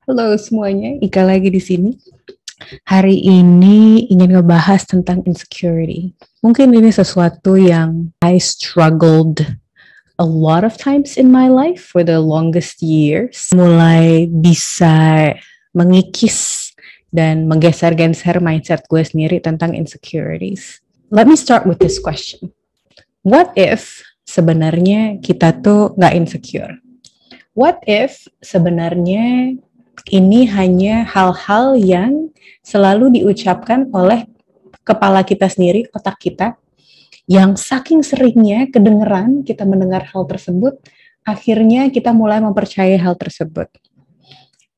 Halo semuanya, Ika lagi di sini. Hari ini ingin ngebahas tentang insecurity. Mungkin ini sesuatu yang I struggled a lot of times in my life for the longest years. Mulai bisa mengikis dan menggeser-geser mindset gue sendiri tentang insecurities. Let me start with this question. What if sebenarnya kita tuh nggak insecure? What if sebenarnya ini hanya hal-hal yang selalu diucapkan oleh kepala kita sendiri, otak kita, yang saking seringnya kedengeran kita mendengar hal tersebut, akhirnya kita mulai mempercayai hal tersebut.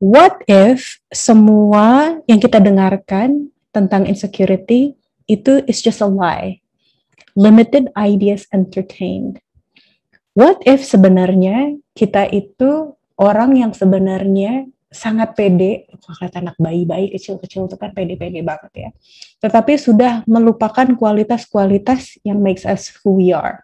What if semua yang kita dengarkan tentang insecurity itu is just a lie? Limited ideas entertained. What if sebenarnya kita itu orang yang sebenarnya sangat pede, kata anak bayi-bayi kecil-kecil itu kan pede-pede banget ya. Tetapi sudah melupakan kualitas-kualitas yang makes us who we are.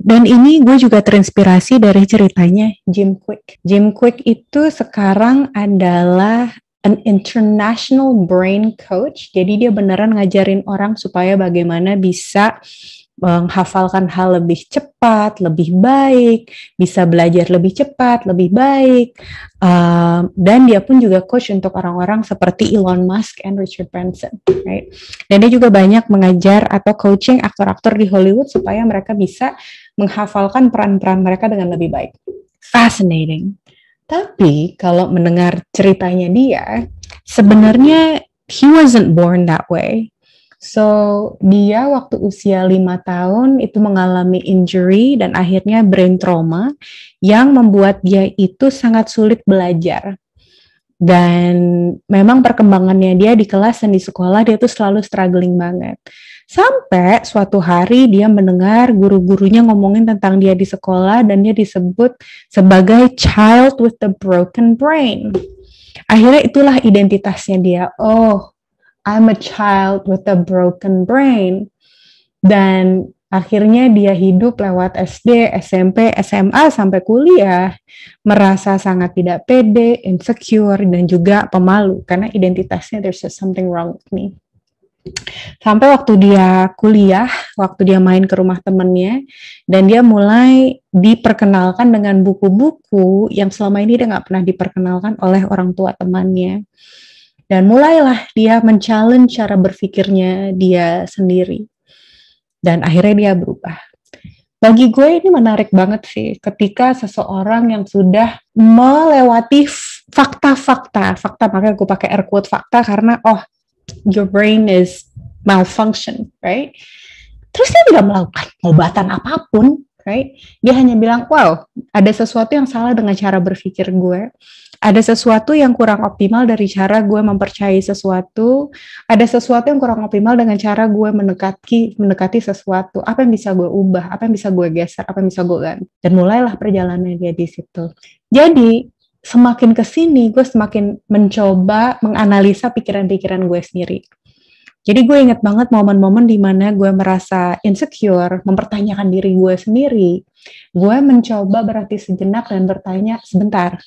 Dan ini gue juga terinspirasi dari ceritanya Jim Kwik. Jim Kwik itu sekarang adalah an international brain coach. Jadi dia beneran ngajarin orang supaya bagaimana bisa menghafalkan hal lebih cepat, lebih baik, bisa belajar lebih cepat, lebih baik. Dan dia pun juga coach untuk orang-orang seperti Elon Musk and Richard Branson, right? Dan dia juga banyak mengajar atau coaching aktor-aktor di Hollywood supaya mereka bisa menghafalkan peran-peran mereka dengan lebih baik. Fascinating. Tapi kalau mendengar ceritanya dia, sebenarnya he wasn't born that way. So, dia waktu usia 5 tahun itu mengalami injury dan akhirnya brain trauma yang membuat dia itu sangat sulit belajar. Dan memang perkembangannya dia di kelas dan di sekolah dia tuh selalu struggling banget. Sampai suatu hari dia mendengar guru-gurunya ngomongin tentang dia di sekolah dan dia disebut sebagai child with the broken brain. Akhirnya itulah identitasnya dia. Oh, I'm a child with a broken brain. Dan akhirnya dia hidup lewat SD, SMP, SMA, sampai kuliah, merasa sangat tidak pede, insecure, dan juga pemalu, karena identitasnya there's just something wrong with me. Sampai waktu dia kuliah, waktu dia main ke rumah temennya, dan dia mulai diperkenalkan dengan buku-buku yang selama ini dia nggak pernah diperkenalkan oleh orang tua temannya. Dan mulailah dia men-challenge cara berpikirnya dia sendiri. Dan akhirnya dia berubah. Bagi gue ini menarik banget sih, ketika seseorang yang sudah melewati fakta, makanya gue pakai air quote fakta, karena your brain is malfunction, right? Terus dia tidak melakukan pengobatan apapun, right? Dia hanya bilang, wow, ada sesuatu yang salah dengan cara berpikir gue. Ada sesuatu yang kurang optimal dari cara gue mempercayai sesuatu. Ada sesuatu yang kurang optimal dengan cara gue mendekati sesuatu. Apa yang bisa gue ubah? Apa yang bisa gue geser? Apa yang bisa gue ganti? Dan mulailah perjalanan dia di situ. Jadi, semakin kesini, gue semakin mencoba menganalisa pikiran-pikiran gue sendiri. Jadi gue ingat banget momen-momen di mana gue merasa insecure, mempertanyakan diri gue sendiri. Gue mencoba berhenti sejenak dan bertanya, sebentar,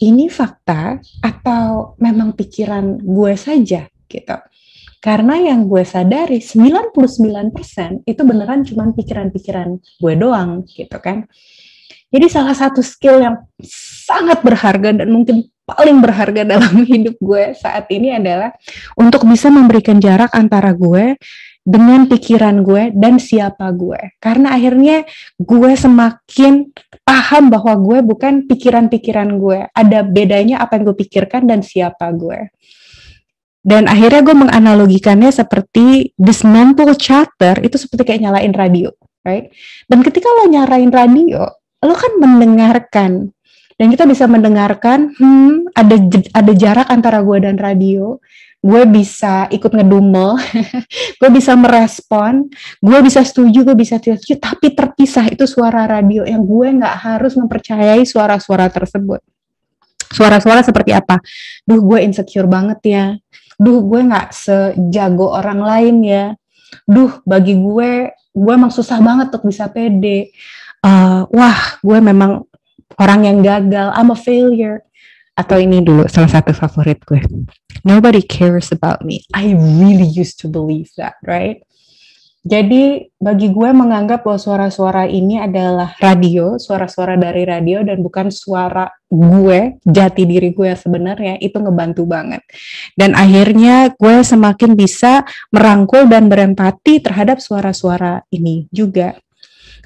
ini fakta atau memang pikiran gue saja gitu. Karena yang gue sadari 99% itu beneran cuma pikiran-pikiran gue doang gitu kan. Jadi salah satu skill yang sangat berharga dan mungkin paling berharga dalam hidup gue saat ini adalah untuk bisa memberikan jarak antara gue dengan pikiran gue dan siapa gue. Karena akhirnya gue semakin paham bahwa gue bukan pikiran-pikiran gue. Ada bedanya apa yang gue pikirkan dan siapa gue. Dan akhirnya gue menganalogikannya seperti this mental chatter itu seperti kayak nyalain radio, right? Dan ketika lo nyalain radio, lo kan mendengarkan. Dan kita bisa mendengarkan, ada jarak antara gue dan radio. Gue bisa ikut ngedumel, gue bisa merespon, gue bisa setuju, gue bisa tidak setuju, tapi terpisah itu suara radio yang gue nggak harus mempercayai suara-suara tersebut. Suara-suara seperti apa? Duh, gue insecure banget ya. Duh, gue nggak sejago orang lain ya. Duh, bagi gue emang susah banget untuk bisa pede. Wah, gue memang orang yang gagal, I'm a failure. Atau ini dulu salah satu favorit gue. Nobody cares about me. I really used to believe that, right? Jadi bagi gue menganggap bahwa suara-suara ini adalah radio, suara-suara dari radio dan bukan suara gue, jati diri gue sebenarnya, itu ngebantu banget. Dan akhirnya gue semakin bisa merangkul dan berempati terhadap suara-suara ini juga.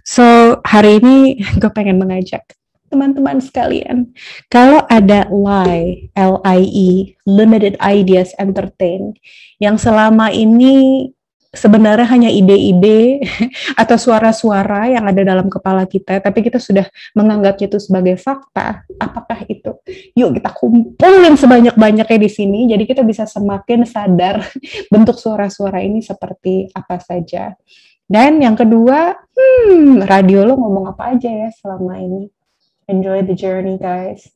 So hari ini gue pengen mengajak teman-teman sekalian, kalau ada LIE, L-I-E, Limited Ideas Entertain, yang selama ini sebenarnya hanya ide-ide atau suara-suara yang ada dalam kepala kita, tapi kita sudah menganggapnya itu sebagai fakta. Apakah itu? Yuk kita kumpulin sebanyak-banyaknya di sini, jadi kita bisa semakin sadar bentuk suara-suara ini seperti apa saja. Dan yang kedua, radio lo ngomong apa aja ya selama ini? Enjoy the journey, guys.